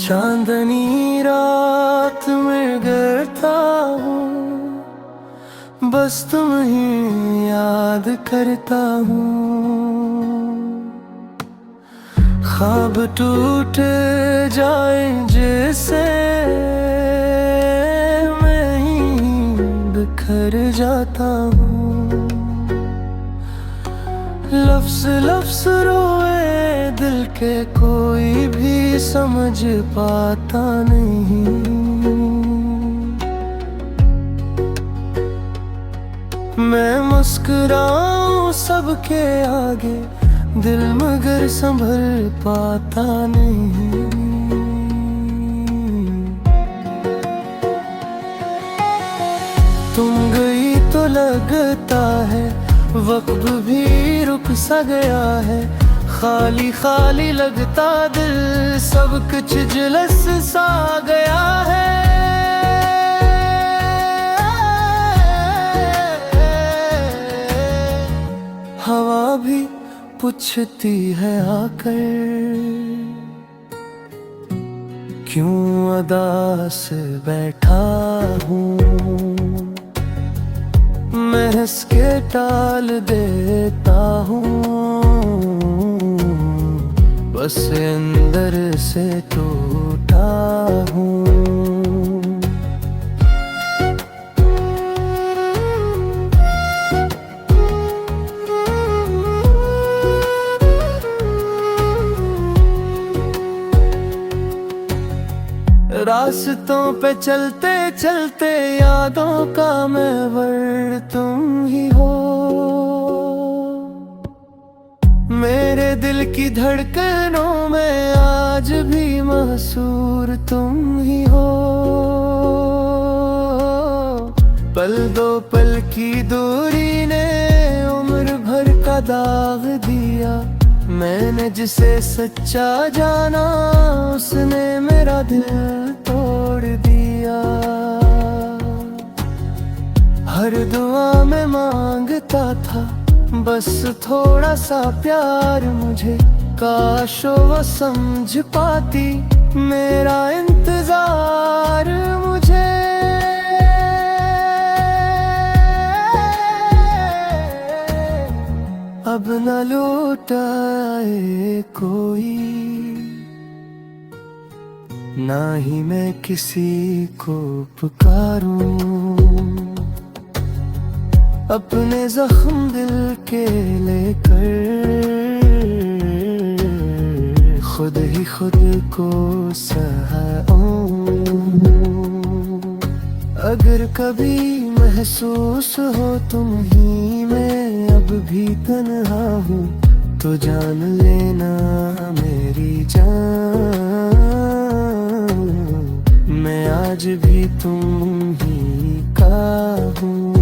चांदनी रात में गिरता हूँ, बस तुम ही याद करता हूँ। ख्वाब टूट जाए जैसे मैं ही बिखर जाता हूँ। लफ्ज़ लफ्ज़ रोए दिल के कोई भी समझ पाता नहीं। मैं मुस्कुराऊं सबके आगे, दिल मगर संभल पाता नहीं। तुम गई तो लगता है वक्त भी रुक सा गया है। खाली खाली लगता दिल, सब कुछ जुलस सा गया है। हवा भी पूछती है आकर, क्यों अदास बैठा हूँ। मैं हंस के टाल देता हूँ, बस अंदर से टूटा हूँ। रास्तों पे चलते चलते यादों का महवर तुम ही हो। मेरे दिल की धड़कनों में आज भी महसूर तुम ही हो। पल दो पल की दूरी ने उम्र भर का दाग दिया। मैंने जिसे सच्चा जाना, उसने मेरा दिल तोड़ दिया। हर दुआ में मांगता था बस थोड़ा सा प्यार मुझे। काश वो समझ पाती मेरा इंतजार मुझे। अब न लौटाए कोई, ना ही मैं किसी को पुकारूं। अपने जख्म दिल के लेकर खुद ही खुद को सहाऊं। अगर कभी महसूस हो तुम ही मैं अब भी तन्हा हूँ, तो जान लेना मेरी जान, मैं आज भी तुम ही का हूँ।